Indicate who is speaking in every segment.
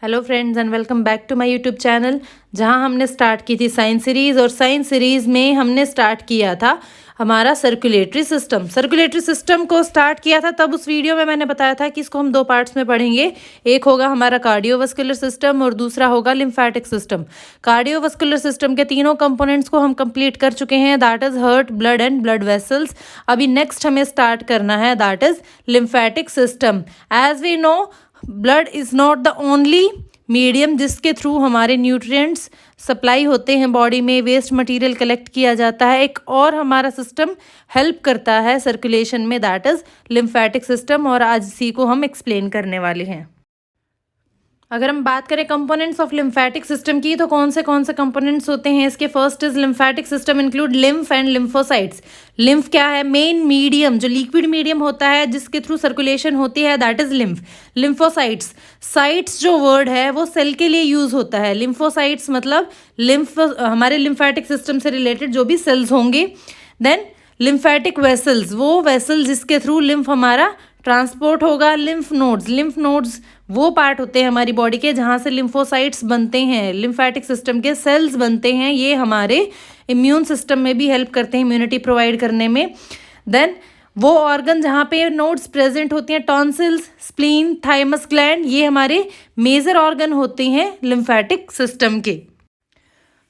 Speaker 1: Hello friends and welcome back to my YouTube channel. जहां हमने start की थी साइंस सीरीज़ और साइंस सीरीज़ में हमने स्टार्ट किया था हमारा सर्कुलेटरी सिस्टम को स्टार्ट किया था। तब उस वीडियो में मैंने बताया था कि इसको हम दो पार्ट्स में पढ़ेंगे। एक होगा हमारा कार्डियोवास्कुलर सिस्टम और दूसरा होगा लिम्फेटिक सिस्टम। कार्डियोवास्कुलर सिस्टम के तीनों कंपोनेंट्स को हम कंप्लीट कर चुके हैं, that is heart, blood and blood vessels. अभी नेक्स्ट हमें स्टार्ट करना है, that is lymphatic system. As we know, blood is not the only medium जिसके थ्रू हमारे न्यूट्रिएंट्स सप्लाई होते हैं बॉडी में, वेस्ट मटेरियल कलेक्ट किया जाता है। एक और हमारा सिस्टम हेल्प करता है सर्कुलेशन में, दैट इज़ लिम्फेटिक सिस्टम, और आज इसी को हम एक्सप्लेन करने वाले हैं। अगर हम बात करें कंपोनेंट्स ऑफ लिम्फेटिक सिस्टम की, तो कौन से कंपोनेंट्स होते हैं इसके? First is lymphatic system include lymph and lymphocytes. Lymph क्या है? मेन मीडियम, जो लिक्विड मीडियम होता है जिसके थ्रू सर्कुलेशन होती है, that is lymph. Lymphocytes, sites जो वर्ड है वो सेल के लिए यूज होता है। लिम्फोसाइट्स मतलब लिम्फ, हमारे लिम्फेटिक सिस्टम से रिलेटेड जो भी सेल्स होंगे। देन लिम्फेटिक वेसल्स, वो वेसल जिसके थ्रू लिम्फ हमारा ट्रांसपोर्ट होगा। लिम्फ नोड्स वो पार्ट होते हैं हमारी बॉडी के जहाँ से लिम्फोसाइट्स बनते हैं, लिम्फेटिक सिस्टम के सेल्स बनते हैं। ये हमारे इम्यून सिस्टम में भी हेल्प करते हैं इम्यूनिटी प्रोवाइड करने में। देन वो ऑर्गन जहाँ पे नोड्स प्रेजेंट होती हैं, टॉन्सिल्स, स्प्लीन, थाइमस ग्लैंड, ये हमारे मेजर ऑर्गन होते हैं लिम्फेटिक सिस्टम के।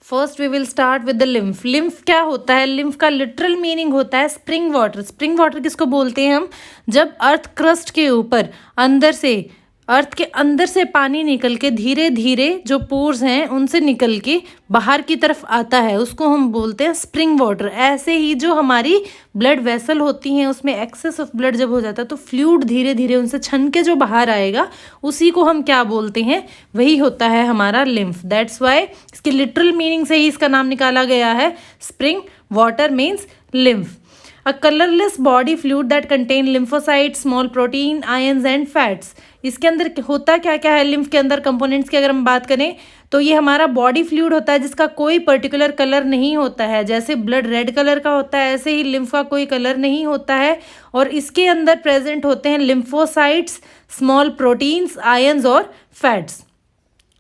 Speaker 1: First we will start with the lymph. Lymph क्या होता है? लिम्फ का लिटरल मीनिंग होता है स्प्रिंग वाटर। स्प्रिंग वाटर किसको बोलते हैं हम? जब अर्थ क्रस्ट के ऊपर अंदर से, अर्थ के अंदर से पानी निकल के धीरे धीरे जो पोर्स हैं उनसे निकल के बाहर की तरफ आता है, उसको हम बोलते हैं स्प्रिंग वाटर। ऐसे ही जो हमारी ब्लड वेसल होती हैं उसमें एक्सेस ऑफ ब्लड जब हो जाता है तो फ्लूइड धीरे धीरे उनसे छन के जो बाहर आएगा उसी को हम क्या बोलते हैं? वही होता है हमारा लिम्फ। दैट्स वाई इसके लिटरल मीनिंग से ही इसका नाम निकाला गया है। Spring water means lymph. A colorless body fluid that contain lymphocytes, small protein, ions and fats। इसके अंदर होता क्या क्या है? लिम्फ के अंदर कंपोनेंट्स की अगर हम बात करें तो ये हमारा बॉडी फ्लूइड होता है जिसका कोई पर्टिकुलर कलर नहीं होता है। जैसे ब्लड रेड कलर का होता है ऐसे ही लिम्फ का कोई कलर नहीं होता है, और इसके अंदर प्रेजेंट होते हैं लिम्फोसाइट्स, स्मॉल प्रोटीन्स, आयंस और फैट्स।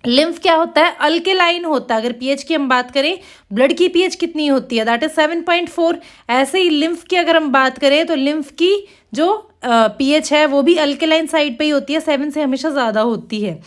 Speaker 1: लिम्फ क्या होता है? अल्केलाइन होता है। अगर पीएच की हम बात करें, ब्लड की पीएच कितनी होती है? That is 7.4। ऐसे ही लिम्फ की अगर हम बात करें तो लिम्फ की जो पीएच है वो भी अल्केलाइन साइड पे ही होती है, 7 से हमेशा ज़्यादा होती है।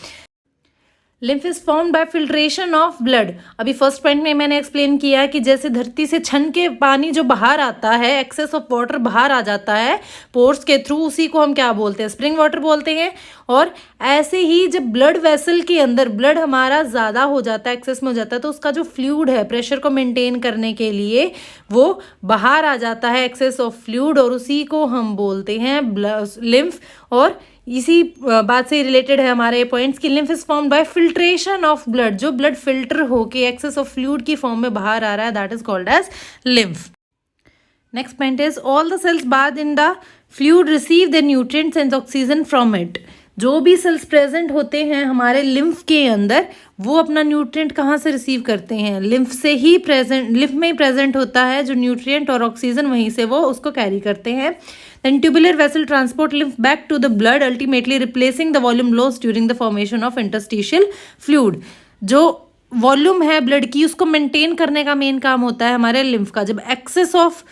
Speaker 1: Lymph is formed by filtration of blood. अभी फर्स्ट पॉइंट में मैंने एक्सप्लेन किया कि जैसे धरती से छन के पानी जो बाहर आता है, एक्सेस ऑफ वाटर बाहर आ जाता है पोर्स के थ्रू, उसी को हम क्या बोलते हैं? स्प्रिंग वाटर बोलते हैं। और ऐसे ही जब ब्लड वेसल के अंदर ब्लड हमारा ज़्यादा हो जाता है, एक्सेस में हो जाता है, तो उसका जो फ्लूइड है प्रेशर को मेंटेन करने के लिए वो बाहर आ जाता है, एक्सेस ऑफ फ्लूइड, और उसी को हम बोलते हैं लिम्फ। और इसी बात से रिलेटेड है हमारे पॉइंट्स कि lymph is formed by filtration of blood. जो ब्लड फिल्टर होके एक्सेस ऑफ फ्लूइड की फॉर्म में बाहर आ रहा है, that is called as lymph. Next point is all the cells bath in the fluid receive the nutrients and oxygen from it. जो भी सेल्स प्रेजेंट होते हैं हमारे लिम्फ के अंदर वो अपना न्यूट्रिएंट कहाँ से रिसीव करते हैं? लिम्फ से ही प्रेजेंट, लिम्फ में ही प्रेजेंट होता है जो न्यूट्रिएंट और ऑक्सीजन, वहीं से वो उसको कैरी करते हैं। Then tubular vessel transport lymph back to the blood, ultimately replacing the volume lost during the formation of interstitial fluid। जो वॉल्यूम है ब्लड की उसको मेंटेन करने का मेन काम होता है हमारे लिम्फ का। जब एक्सेस ऑफ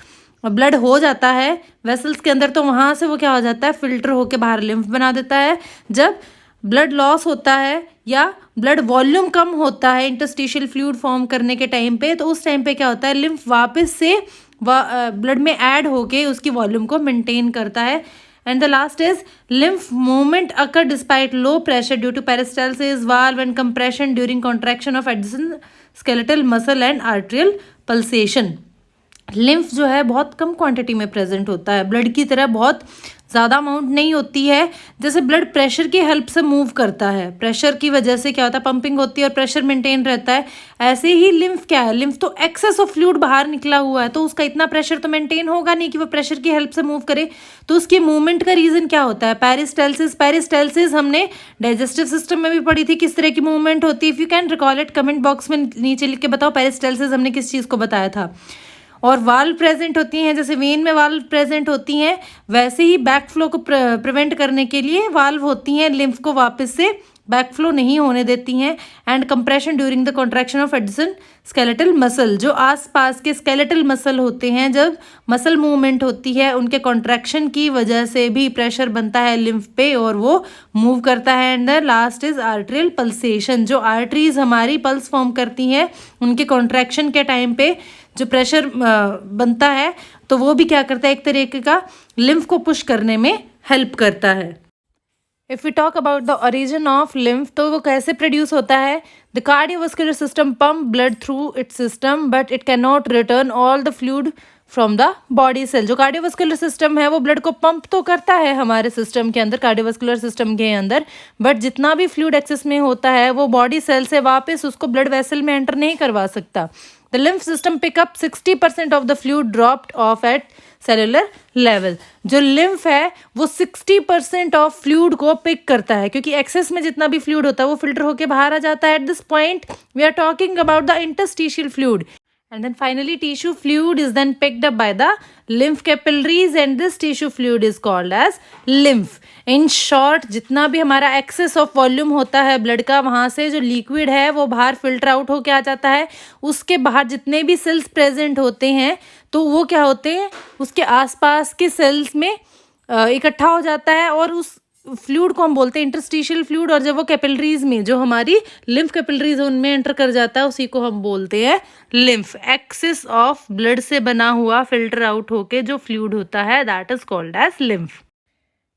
Speaker 1: ब्लड हो जाता है वेसल्स के अंदर तो वहाँ से वो क्या हो जाता है? फिल्टर होके बाहर लिम्फ बना देता है। जब ब्लड लॉस होता है या ब्लड वॉल्यूम कम होता है इंटरस्टिशियल फ्लूइड फॉर्म करने के टाइम पे, तो उस टाइम पे क्या होता है? लिम्फ वापस से ब्लड में ऐड होके उसकी वॉल्यूम को मेंटेन करता है। And the last is lymph movement occur despite low pressure due to peristalsis, valve and compression during contraction of adjacent skeletal muscle and arterial pulsation. Lymph जो है बहुत कम क्वांटिटी में प्रेजेंट होता है, ब्लड की तरह बहुत ज़्यादा अमाउंट नहीं होती है। जैसे ब्लड प्रेशर की हेल्प से मूव करता है, प्रेशर की वजह से क्या होता है? पंपिंग होती है और प्रेशर मेंटेन रहता है। ऐसे ही लिम्फ क्या है? लिम्फ तो एक्सेस ऑफ फ्लूइड बाहर निकला हुआ है तो उसका इतना प्रेशर तो मेंटेन होगा नहीं कि वो प्रेशर की हेल्प से मूव करे। तो उसकी मूवमेंट का रीज़न क्या होता है? पेरिस्टालसिस। पेरिस्टालसिस हमने डाइजेस्टिव सिस्टम में भी पढ़ी थी किस तरह की मूवमेंट होती है। If you can recall it, comment box में नीचे लिख के बताओ पेरिस्टालसिस हमने किस चीज़ को बताया था। और वाल्व प्रेजेंट होती हैं, जैसे वेन में वाल्व प्रेजेंट होती हैं वैसे ही बैक फ्लो को प्रिवेंट करने के लिए वाल्व होती हैं लिम्फ को वापस से बैकफ्लो नहीं होने देती हैं, and compression during the contraction of addition skeletal muscle, जो आसपास के स्केलेटल मसल होते हैं, जब मसल मूवमेंट होती है उनके कॉन्ट्रैक्शन की वजह से भी प्रेशर बनता है लिम्फ पे और वो मूव करता है। And the last is arterial pulsation, जो आर्टरीज हमारी पल्स फॉर्म करती हैं उनके कॉन्ट्रैक्शन के टाइम पे जो प्रेशर बनता है तो वो भी क्या करता है, एक तरीके का लिम्फ को पुश करने में हेल्प करता है। If we talk about the origin of lymph, तो वो कैसे प्रोड्यूस होता है। The cardiovascular system pump blood through its system but it can not return all the fluid from the body cell. जो कार्डियोवास्कुलर सिस्टम है वो blood को pump तो करता है हमारे सिस्टम के अंदर, कार्डियोवास्कुलर सिस्टम के अंदर, बट जितना भी फ्लूइड एक्सेस में होता है वो बॉडी सेल से वापस उसको ब्लड वेसल में एंटर नहीं करवा सकता। The lymph system pick up 60% of the fluid dropped off at cellular level। जो lymph है वो 60% ऑफ फ्लूइड को पिक करता है, क्योंकि एक्सेस में जितना भी फ्लूइड होता है वो फिल्टर होके बाहर आ जाता है। At this point we are talking about the interstitial fluid, and then finally tissue fluid is then picked up by the lymph capillaries and this tissue fluid is called as lymph। in short, जितना भी हमारा excess of volume होता है blood का, वहाँ से जो liquid है वो बाहर फिल्टर आउट होके आ जाता है। उसके बाहर जितने भी सेल्स प्रेजेंट होते हैं तो वो क्या होते हैं, उसके आसपास के सेल्स में इकट्ठा हो जाता है और उस फ्लूइड को हम बोलते हैं इंटरस्टिशियल फ्लूइड। और जब वो कैपिलरीज में, जो हमारी लिम्फ कैपिलरीज उनमें एंटर कर जाता है, उसी को हम बोलते हैं लिम्फ। एक्सेस ऑफ ब्लड से बना हुआ फिल्टर आउट होके जो फ्लूइड होता है, that is called as lymph.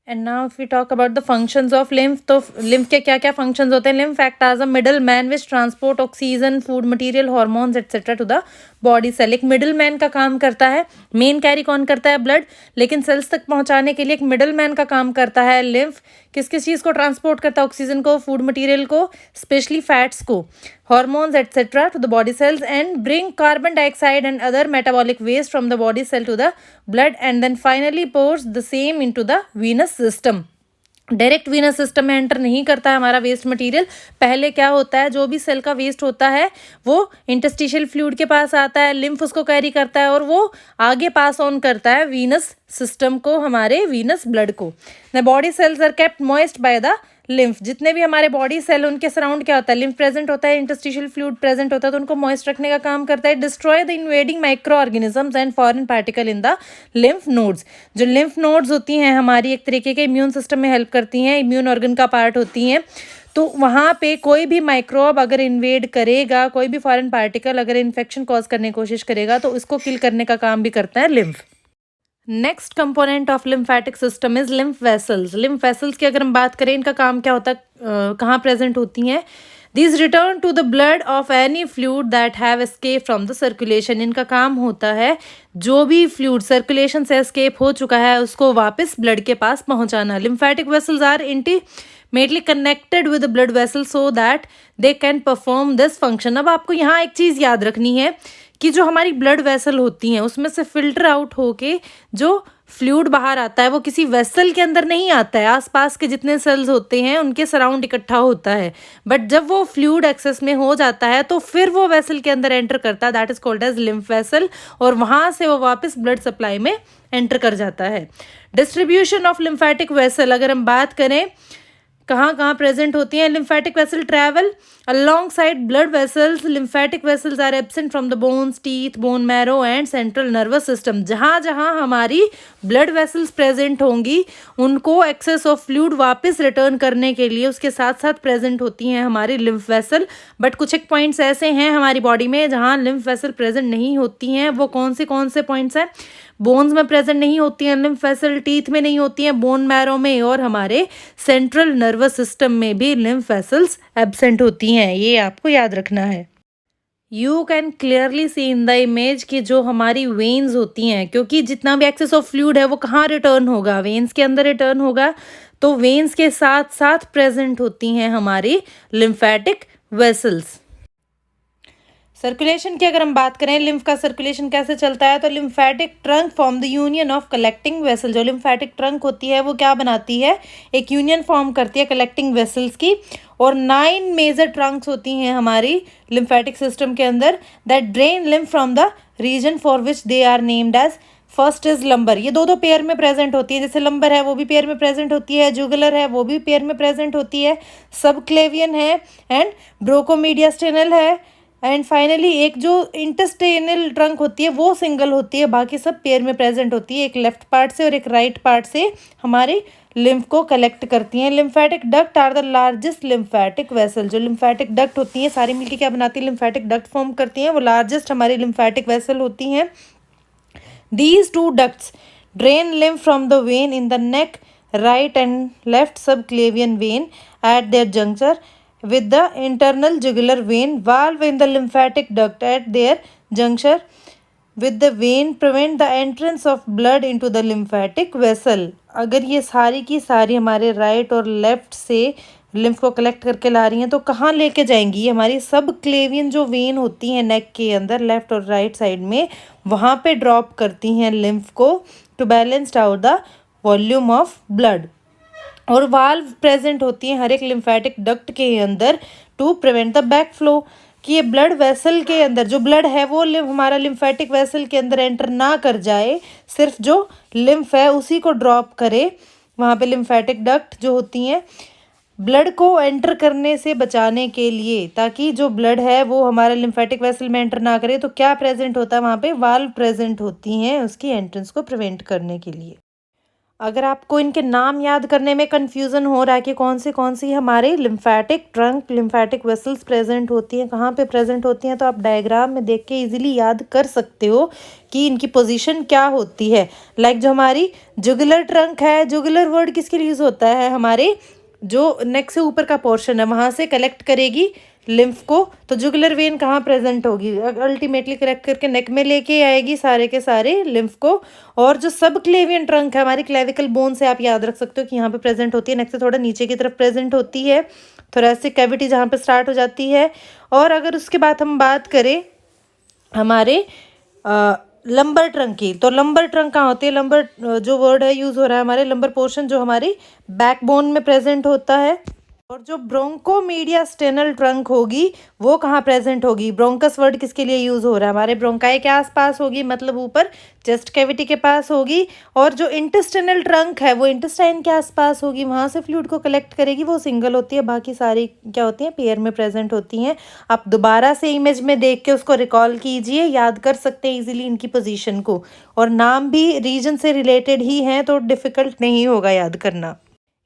Speaker 1: And now if we talk about the functions of lymph, तो लिम्फ के क्या क्या फंक्शंस होते हैं। Lymph act as a middle man which transport oxygen, food material, hormones etcetera to the body cell. एक middle man का काम करता है, मेन कैरी कौन करता है, ब्लड, लेकिन सेल्स तक पहुंचाने के लिए एक मिडल मैन का काम करता है लिम्फ। किस किस चीज़ को ट्रांसपोर्ट करता है, ऑक्सीजन को, फूड मटेरियल को, स्पेशली फैट्स को, hormones etc. to the body cells and bring carbon dioxide and other metabolic waste from the body cell to the blood and then finally pours the same into the venous system। Direct venous system में enter नहीं करता है हमारा waste material. पहले क्या होता है, जो भी सेल का वेस्ट होता है वो इंटरस्टिशियल फ्लूइड के पास आता है, लिम्फ उसको कैरी करता है और वो आगे पास ऑन करता है वीनस सिस्टम को, हमारे वीनस ब्लड को। The body cells are kept moist by the lymph. जितने भी हमारे बॉडी सेल, उनके सराउंड क्या होता है, लिम्फ प्रेजेंट होता है, इंटरस्टिशियल फ्लूइड प्रेजेंट होता है, तो उनको मॉइस्ट रखने का काम करता है। Destroy the invading micro organisms and foreign particle in the lymph nodes. जो लिम्फ नोड्स होती हैं हमारी एक तरीके के इम्यून सिस्टम में हेल्प करती हैं, इम्यून ऑर्गन का पार्ट होती हैं। तो वहाँ पे कोई भी माइक्रोब अगर इन्वेड करेगा, कोई भी फॉरेन पार्टिकल अगर इन्फेक्शन कॉज करने की कोशिश करेगा, तो इसको किल करने का काम भी करता है lymph. Next component of lymphatic system is lymph vessels. Lymph vessels की अगर हम बात करें, इनका काम क्या होता है, कहाँ प्रेजेंट होती हैं। This return to the blood of any fluid that have escape from the circulation. इनका काम होता है जो भी फ्लूइड सर्कुलेशन से एस्केप हो चुका है उसको वापस ब्लड के पास पहुंचाना। Lymphatic vessels are intimately connected with the blood vessels so that they can perform this function। अब आपको यहाँ एक चीज़ याद रखनी है कि जो हमारी ब्लड वेसल होती हैं उसमें से फिल्टर आउट होके जो फ्लूइड बाहर आता है वो किसी वेसल के अंदर नहीं आता है, आसपास के जितने सेल्स होते हैं उनके सराउंड इकट्ठा होता है। बट जब वो फ्लूइड एक्सेस में हो जाता है तो फिर वो वेसल के अंदर एंटर करता है, that is called as lymph vessel, और वहाँ से वो वापस ब्लड सप्लाई में एंटर कर जाता है। डिस्ट्रीब्यूशन ऑफ लिम्फेटिक वेसल, अगर हम बात करें कहाँ कहाँ प्रेजेंट होती हैं। Lymphatic vessel travel alongside blood vessels। lymphatic vessels are absent from the bones, teeth, bone marrow and central nervous system। जहाँ जहाँ हमारी blood vessels present होंगी उनको excess of fluid वापस return करने के लिए उसके साथ साथ present होती हैं हमारी lymph vessel। बट कुछ एक पॉइंट्स ऐसे हैं हमारी बॉडी में जहाँ lymph vessel present नहीं होती हैं। वो कौन से पॉइंट्स हैं? बोन्स में प्रेजेंट नहीं होती हैं लिम्फ वेसल, टीथ में नहीं होती हैं, बोन मैरो में, और हमारे सेंट्रल नर्वस सिस्टम में भी लिम्फ वेसल्स एब्सेंट होती हैं। ये आपको याद रखना है। You can clearly see in the image कि जो हमारी वेन्स होती हैं, क्योंकि जितना भी एक्सेस ऑफ फ्लूइड है वो कहाँ रिटर्न होगा, वेन्स के अंदर रिटर्न होगा, तो वेन्स के साथ साथ प्रेजेंट होती हैं हमारी लिम्फेटिक वेसल्स। सर्कुलेशन की अगर हम बात करें, लिम्फ का सर्कुलेशन कैसे चलता है, तो lymphatic trunk form the union of collecting vessel. जो लिम्फेटिक ट्रंक होती है वो क्या बनाती है, एक यूनियन फॉर्म करती है कलेक्टिंग वेसल्स की। और 9 मेजर ट्रंक्स होती हैं हमारी लिम्फेटिक सिस्टम के अंदर that drain lymph from the region for which they are named as first is lumbar, ये दो पेयर में प्रेजेंट होती है, जैसे लंबर है वो भी पेयर में प्रेजेंट होती है, जुगुलर है वो भी पेयर में प्रेजेंट होती है, सबक्लेवियन है एंड ब्रोकोमीडियास्टेनल है, एंड फाइनली एक जो इंटेस्टाइनल ट्रंक होती है वो सिंगल होती है, बाकी सब पेयर में प्रेजेंट होती है, एक लेफ्ट पार्ट से और एक राइट पार्ट से हमारे लिम्फ को कलेक्ट करती हैं। Lymphatic duct are the largest lymphatic vessel, जो लिम्फेटिक डक्ट होती हैं सारी मिलके क्या बनाती है, लिम्फेटिक डक्ट फॉर्म करती हैं, वो लार्जेस्ट हमारी लिम्फेटिक वेसल होती हैं। These two ducts drain lymph from the vein in the neck, right and left subclavian vein at their juncture with the internal jugular vein. Valve in the lymphatic duct at their juncture with the vein prevent the entrance of blood into the lymphatic vessel. अगर ये सारी की सारी हमारे right और left से lymph को collect करके ला रही हैं तो कहाँ लेके जाएंगी, ये हमारी सब क्लेवियन जो वेन होती हैं नेक के अंदर लेफ्ट और राइट साइड में, वहाँ पे ड्रॉप करती हैं लिम्फ को to balanced out the volume of blood. और वाल्व प्रेजेंट होती हैं हर एक लिम्फेटिक डक्ट के अंदर to prevent the back flow, कि ये ब्लड वेसल के अंदर जो ब्लड है वो हमारा लिम्फेटिक वेसल के अंदर एंटर ना कर जाए, सिर्फ जो लिम्फ है उसी को ड्रॉप करे। वहाँ पे लिम्फेटिक डक्ट जो होती हैं ब्लड को एंटर करने से बचाने के लिए, ताकि जो ब्लड है वो हमारे लिम्फेटिक वेसल में एंटर ना करे, तो क्या प्रेजेंट होता है वहाँ पे, वाल्व प्रेजेंट होती हैं उसकी एंट्रेंस को प्रिवेंट करने के लिए। अगर आपको इनके नाम याद करने में कन्फ्यूज़न हो रहा है कि कौन सी हमारे lymphatic trunk lymphatic vessels present होती हैं, कहाँ पे प्रेजेंट होती हैं, तो आप डायग्राम में देख के इजीली याद कर सकते हो कि इनकी पोजीशन क्या होती है। लाइक जो हमारी जुगुलर ट्रंक है, जुगुलर वर्ड किसके लिए यूज़ होता है, हमारे जो नेक से ऊपर का पोर्शन है वहाँ से कलेक्ट करेगी लिम्फ को, तो जुगुलर वेन कहाँ प्रेजेंट होगी, अल्टीमेटली कलेक्ट करके नेक में लेके आएगी सारे के सारे लिम्फ को। और जो सब क्लेवियन ट्रंक है हमारी क्लेविकल बोन से आप याद रख सकते हो कि यहाँ पे प्रेजेंट होती है, नेक से थोड़ा नीचे की तरफ प्रेजेंट होती है, थोरेसिक कैविटी जहाँ पे स्टार्ट हो जाती है। और अगर उसके बाद हम बात करें हमारे लंबर ट्रंक की, तो लंबर ट्रंक कहाँ होती है, लंबर जो वर्ड है यूज़ हो रहा है हमारे लंबर पोर्शन जो हमारी बैकबोन में प्रेजेंट होता है। और जो ब्रोंकोमीडियास्टेनल ट्रंक होगी वो कहाँ प्रेजेंट होगी, ब्रोंकस वर्ड किसके लिए यूज़ हो रहा है, हमारे ब्रोंकाई के आसपास होगी, मतलब ऊपर चेस्ट कैविटी के पास होगी। और जो इंटेस्टाइनल ट्रंक है वो इंटेस्टाइन के आसपास होगी, वहाँ से फ्लूइड को कलेक्ट करेगी, वो सिंगल होती है, बाकी सारी क्या होती हैं, पेयर में प्रेजेंट होती हैं। आप दोबारा से इमेज में देख के उसको रिकॉल कीजिए, याद कर सकते हैं इजीली इनकी पोजीशन को, और नाम भी रीजन से रिलेटेड ही हैं तो डिफ़िकल्ट नहीं होगा याद करना।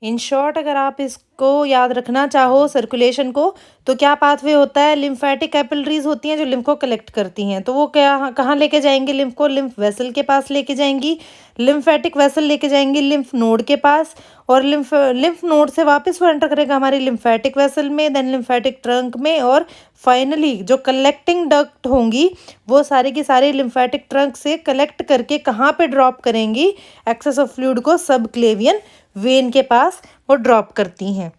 Speaker 1: इन शॉर्ट अगर आप इसको याद रखना चाहो सर्कुलेशन को, तो क्या पाथवे होता है, लिम्फेटिक कैपिलरीज होती हैं जो लिम्फ को कलेक्ट करती हैं, तो वो क्या कहाँ लेके जाएंगे लिम्फ को, लिम्फ वेसल के पास लेके जाएंगी, लिम्फेटिक वेसल लेके जाएंगी लिम्फ नोड के पास, और लिम्फ नोड से वापस वो एंटर करेगा हमारी लिम्फेटिक वेसल में, देन लिम्फेटिक ट्रंक में, और फाइनली जो कलेक्टिंग डक्ट होंगी वो सारे की सारे लिम्फेटिक ट्रंक से कलेक्ट करके कहाँ पे ड्रॉप करेंगी, एक्सेस ऑफ फ्लूइड को सबक्लेवियन वेन के पास वो ड्रॉप करती हैं।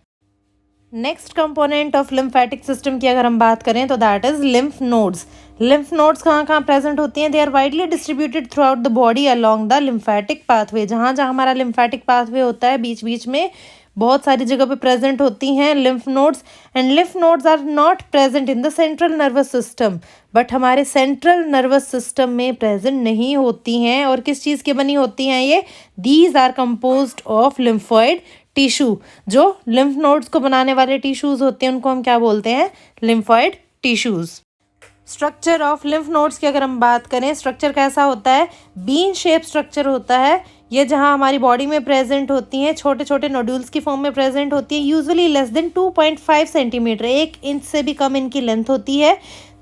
Speaker 1: Next component of lymphatic system की अगर हम बात करें तो that is lymph nodes. Lymph nodes कहाँ कहाँ प्रेजेंट होती हैं, they are widely distributed throughout the body along the lymphatic pathway, जहाँ जहाँ हमारा लिम्फेटिक पाथवे होता है बीच बीच में बहुत सारी जगह पे प्रेजेंट होती हैं lymph nodes. And lymph nodes are not present in the central nervous system, but हमारे सेंट्रल नर्वस सिस्टम में प्रेजेंट नहीं होती हैं। और किस चीज़ की बनी होती हैं ये, these are composed of lymphoid tissue. जो लिम्फ नोड्स को बनाने वाले टिश्यूज होते हैं उनको हम क्या बोलते हैं, lymphoid tissues. Structure of lymph nodes की अगर हम बात करें, स्ट्रक्चर कैसा होता है, बीन शेप स्ट्रक्चर होता है। ये जहाँ हमारी बॉडी में प्रेजेंट होती हैं, छोटे छोटे नोड्यूल्स की फॉर्म में प्रेजेंट होती है, usually less than 2.5 centimetre, 1 inch से भी कम इनकी लेंथ होती है।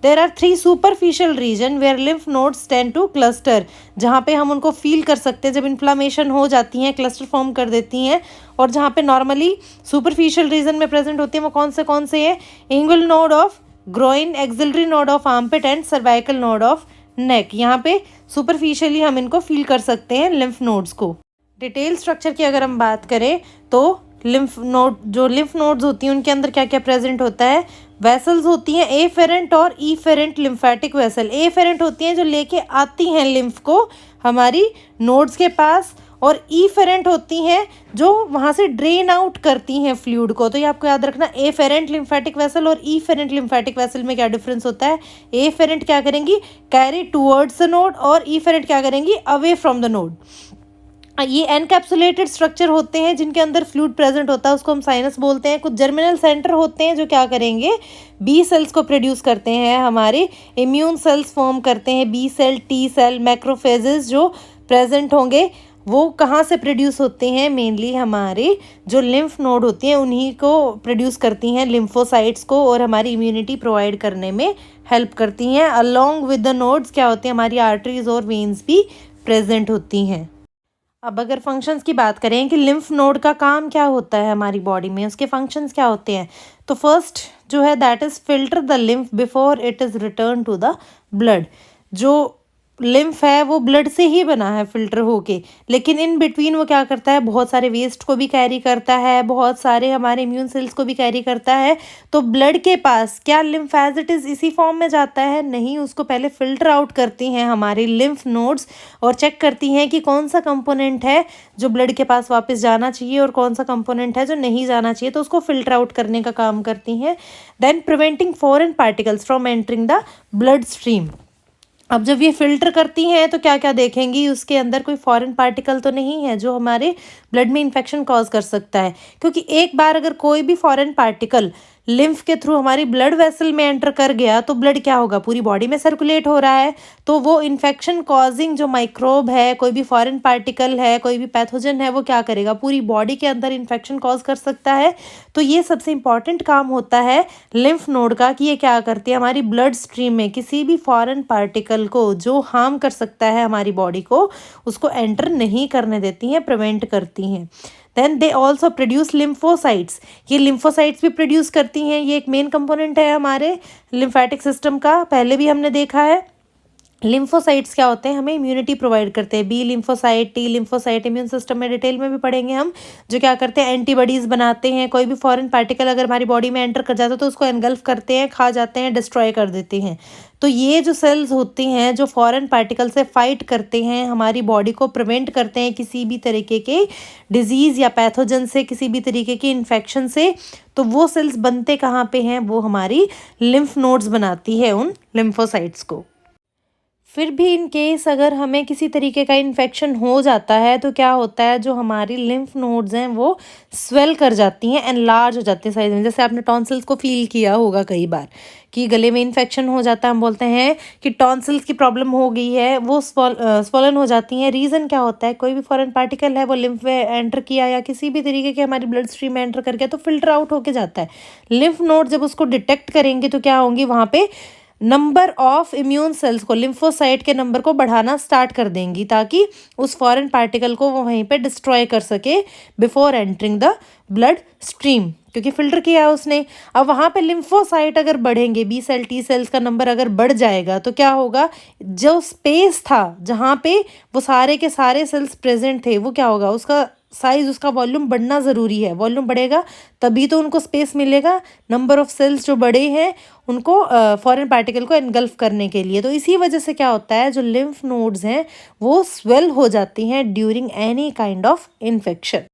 Speaker 1: There are 3 superficial region where lymph nodes tend to cluster, जहाँ पे हम उनको फील कर सकते हैं जब इन्फ्लामेशन हो जाती हैं, क्लस्टर फॉर्म कर देती हैं। और जहाँ पे नॉर्मली सुपरफिशियल रीजन में प्रेजेंट होती है वो कौन से हैं, inguinal node of groin, axillary node of armpit and cervical node of neck. यहाँ पे सुपरफिशियली हम इनको फील कर सकते हैं लिम्फ नोड्स को। डिटेल स्ट्रक्चर की अगर हम बात करें तो लिम्फ नोड्स होती हैं उनके अंदर क्या क्या प्रेजेंट होता है, वेसल्स होती हैं एफेरेंट और ईफेरेंट लिम्फेटिक वेसल। एफेरेंट होती हैं जो लेके आती हैं लिम्फ को हमारी नोड्स के पास, और इफेरेंट होती हैं जो वहाँ से ड्रेन आउट करती हैं फ्लूइड को। तो ये आपको याद रखना, एफेरेंट लिम्फेटिक वेसल और इफेरेंट लिम्फेटिक वेसल में क्या डिफरेंस होता है। एफेरेंट क्या करेंगी, कैरी टुवर्ड्स द नोड, और इफेरेंट क्या करेंगी, अवे फ्रॉम द नोड। ये एनकैप्सुलेटेड स्ट्रक्चर होते हैं जिनके अंदर फ्लूइड प्रेजेंट होता है, उसको हम साइनस बोलते हैं। कुछ जर्मिनल सेंटर होते हैं जो क्या करेंगे, बी सेल्स को प्रोड्यूस करते हैं, हमारे इम्यून सेल्स फॉर्म करते हैं, B cell, T cell, macrophages जो प्रेजेंट होंगे वो कहाँ से प्रोड्यूस होते हैं, मेनली हमारे जो लिम्फ नोड होती हैं उन्हीं को प्रोड्यूस करती हैं, लिम्फोसाइट्स को, और हमारी इम्यूनिटी प्रोवाइड करने में हेल्प करती हैं। अलोंग विद द नोड्स क्या होते हैं, हमारी आर्टरीज और वेन्स भी प्रेजेंट होती हैं। अब अगर फंक्शंस की बात करें कि लिम्फ नोड का काम क्या होता है हमारी बॉडी में, उसके फंक्शंस क्या होते हैं, तो फर्स्ट जो है that is filter the lymph before it is return to the blood. जो लिम्फ है वो ब्लड से ही बना है फिल्टर होके, लेकिन इन बिटवीन वो क्या करता है, बहुत सारे वेस्ट को भी कैरी करता है, बहुत सारे हमारे इम्यून सेल्स को भी कैरी करता है। तो ब्लड के पास क्या लिम्फ एज इट इज़ इसी फॉर्म में जाता है, नहीं, उसको पहले फिल्टर आउट करती हैं हमारी लिम्फ नोड्स और चेक करती हैं कि कौन सा कंपोनेंट है जो ब्लड के पास वापस जाना चाहिए और कौन सा कंपोनेंट है जो नहीं जाना चाहिए, तो उसको फिल्टर आउट करने का काम करती हैं। Then preventing foreign particles from entering the blood stream. अब जब ये फिल्टर करती हैं तो क्या क्या देखेंगी, उसके अंदर कोई फॉरेन पार्टिकल तो नहीं है जो हमारे ब्लड में इन्फेक्शन कॉज कर सकता है, क्योंकि एक बार अगर कोई भी फॉरेन पार्टिकल लिम्फ के थ्रू हमारी ब्लड वेसल में एंटर कर गया तो ब्लड क्या होगा, पूरी बॉडी में सर्कुलेट हो रहा है, तो वो इन्फेक्शन कॉजिंग जो माइक्रोब है, कोई भी फॉरेन पार्टिकल है, कोई भी पैथोजन है, वो क्या करेगा, पूरी बॉडी के अंदर इन्फेक्शन कॉज कर सकता है। तो ये सबसे इम्पॉर्टेंट काम होता है लिम्फ नोड का कि ये क्या करती है, हमारी ब्लड स्ट्रीम में किसी भी फॉरेन पार्टिकल को जो हार्म कर सकता है हमारी बॉडी को, उसको एंटर नहीं करने देती हैं, प्रिवेंट करती हैं। Then they also produce lymphocytes, ये लिम्फोसाइट्स भी प्रोड्यूस करती हैं, ये एक मेन कंपोनेंट है हमारे लिम्फेटिक सिस्टम का, पहले भी हमने देखा है। लिम्फोसाइट्स क्या होते हैं, हमें इम्यूनिटी प्रोवाइड करते हैं, B lymphocyte, T lymphocyte, immune system में डिटेल में भी पढ़ेंगे हम, जो क्या करते हैं, एंटीबॉडीज़ बनाते हैं। कोई भी फॉरेन पार्टिकल अगर हमारी बॉडी में एंटर कर जाता है तो उसको एनगल्फ करते हैं, खा जाते हैं, डिस्ट्रॉय कर देते हैं। तो ये जो सेल्स होती हैं जो फॉरेन पार्टिकल से फाइट करते हैं, हमारी बॉडी को प्रिवेंट करते हैं किसी भी तरीके के डिजीज़ या पैथोजन से, किसी भी तरीके की इन्फेक्शन से, तो वो सेल्स बनते कहाँ पे हैं, वो हमारी लिम्फ नोड्स बनाती है उन लिम्फोसाइट्स को। फिर भी इन केस अगर हमें किसी तरीके का इन्फेक्शन हो जाता है तो क्या होता है, जो हमारी लिम्फ नोड्स हैं वो स्वेल कर जाती हैं, एनलार्ज हो जाती हैं साइज में। जैसे आपने टॉन्सिल्स को फील किया होगा कई बार कि गले में इन्फेक्शन हो जाता है, हम बोलते हैं कि टॉन्सिल्स की प्रॉब्लम हो गई है, वो स्वॉलन हो जाती हैं। रीज़न क्या होता है, कोई भी फॉरेन पार्टिकल है वो लिम्फ में एंटर किया या किसी भी तरीके के हमारी ब्लड स्ट्रीम में एंटर कर गया तो फिल्टर आउट होके जाता है। लिम्फ नोड जब उसको डिटेक्ट करेंगे तो क्या होंगी, वहाँ पे नंबर ऑफ इम्यून सेल्स को, लिम्फोसाइट के नंबर को बढ़ाना स्टार्ट कर देंगी ताकि उस फॉरेन पार्टिकल को वो वहीं पे डिस्ट्रॉय कर सके before entering the blood stream, क्योंकि फिल्टर किया है उसने। अब वहाँ पे लिम्फोसाइट अगर बढ़ेंगे, बी सेल, टी सेल्स का नंबर अगर बढ़ जाएगा तो क्या होगा, जो स्पेस था जहाँ पे वो सारे के सारे सेल्स प्रेजेंट थे वो क्या होगा, उसका साइज, उसका वॉल्यूम बढ़ना ज़रूरी है। वॉल्यूम बढ़ेगा तभी तो उनको स्पेस मिलेगा, नंबर ऑफ सेल्स जो बड़े हैं उनको फॉरेन पार्टिकल को एनगल्फ करने के लिए। तो इसी वजह से क्या होता है, जो लिम्फ नोड्स हैं वो स्वेल हो जाती हैं during any kind of infection.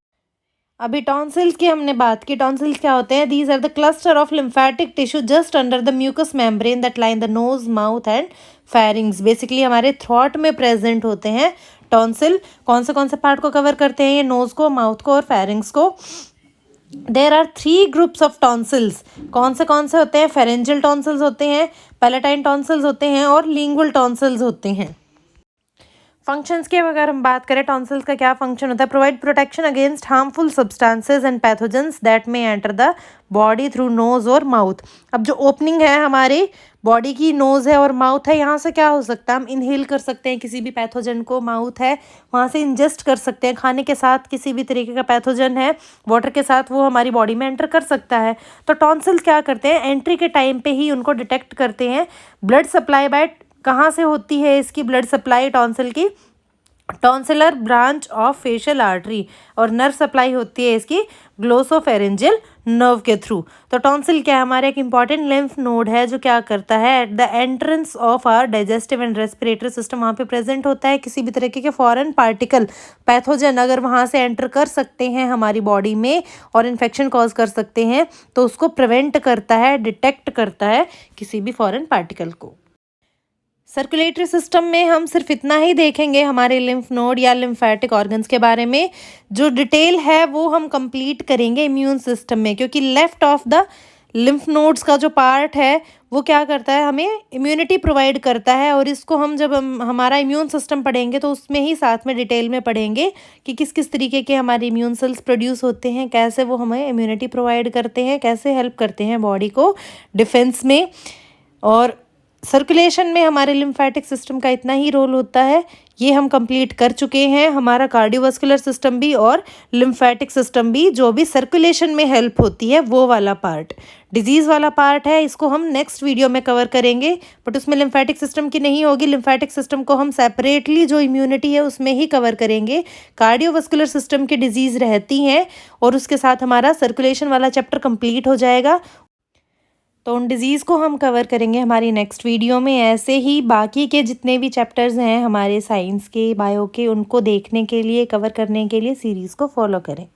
Speaker 1: अभी टॉन्सिल्स की हमने बात की। टॉन्सिल्स क्या होते हैं, these are the cluster of lymphatic tissue just under the mucous membrane that line the nose, mouth and pharynx. Basically हमारे थ्रोट में प्रेजेंट होते हैं टॉन्सिल। कौन से पार्ट को कवर करते हैं, ये नोज को, माउथ को और फेरिंग्स को। There are 3 groups of tonsils. कौन से होते हैं, फेरेंजियल टॉन्सिल्स होते हैं, पैलेटाइन टॉन्सिल्स होते हैं और लिंगुअल टॉन्सिल्स होते हैं। फंक्शंस की अगर हम बात करें, टॉन्सिल्स का क्या फंक्शन होता है, provide protection against harmful substances and pathogens that may enter the body through nose और माउथ। अब जो ओपनिंग है हमारे बॉडी की, नोज़ है और माउथ है, यहाँ से क्या हो सकता है, हम इनहेल कर सकते हैं किसी भी पैथोजन को। माउथ है, वहाँ से इंजेस्ट कर सकते हैं, खाने के साथ किसी भी तरीके का पैथोजन है, वाटर के साथ वो हमारी बॉडी में एंटर कर सकता है। तो टॉन्सिल्स क्या करते हैं, एंट्री के टाइम पे ही उनको डिटेक्ट करते हैं। ब्लड सप्लाई बाय, कहाँ से होती है इसकी ब्लड सप्लाई टॉन्सिल की, tonsillar branch of facial artery, और नर्व सप्लाई होती है इसकी ग्लोसोफेरेंजियल नर्व के थ्रू। तो टॉन्सिल क्या है, हमारा एक इंपॉर्टेंट लिम्फ नोड है जो क्या करता है, at the entrance of our digestive and respiratory system, वहाँ पे प्रेजेंट होता है। किसी भी तरीके के फॉरेन पार्टिकल, पैथोजन अगर वहाँ से एंटर कर सकते हैं हमारी बॉडी में और इन्फेक्शन कॉज कर सकते हैं, तो उसको प्रिवेंट करता है, डिटेक्ट करता है किसी भी फॉरेन पार्टिकल को। सर्कुलेटरी सिस्टम में हम सिर्फ इतना ही देखेंगे हमारे लिम्फ नोड या लिम्फेटिक ऑर्गन्स के बारे में। जो डिटेल है वो हम कंप्लीट करेंगे इम्यून सिस्टम में, क्योंकि left of the lymph nodes का जो पार्ट है वो क्या करता है, हमें इम्यूनिटी प्रोवाइड करता है। और इसको हम जब हमारा इम्यून सिस्टम पढ़ेंगे तो उसमें ही साथ में डिटेल में पढ़ेंगे कि किस किस तरीके के हमारे इम्यून सेल्स प्रोड्यूस होते हैं, कैसे वो हमें इम्यूनिटी प्रोवाइड करते हैं, कैसे हेल्प करते हैं बॉडी को डिफेंस में। और सर्कुलेशन में हमारे लिम्फेटिक सिस्टम का इतना ही रोल होता है, ये हम कंप्लीट कर चुके हैं। हमारा कार्डियोवास्कुलर सिस्टम भी और लिम्फेटिक सिस्टम भी, जो भी सर्कुलेशन में हेल्प होती है वो वाला पार्ट। डिजीज़ वाला पार्ट है, इसको हम नेक्स्ट वीडियो में कवर करेंगे, बट उसमें लिम्फेटिक सिस्टम की नहीं होगी। लिम्फेटिक सिस्टम को हम सेपरेटली जो इम्यूनिटी है उसमें ही कवर करेंगे। कार्डियोवास्कुलर सिस्टम की डिजीज़ रहती हैं और उसके साथ हमारा सर्कुलेशन वाला चैप्टर कंप्लीट हो जाएगा। तो उन डिज़ीज़ को हम कवर करेंगे हमारी नेक्स्ट वीडियो में। ऐसे ही बाकी के जितने भी चैप्टर्स हैं हमारे साइंस के, बायो के, उनको देखने के लिए, कवर करने के लिए सीरीज़ को फॉलो करें।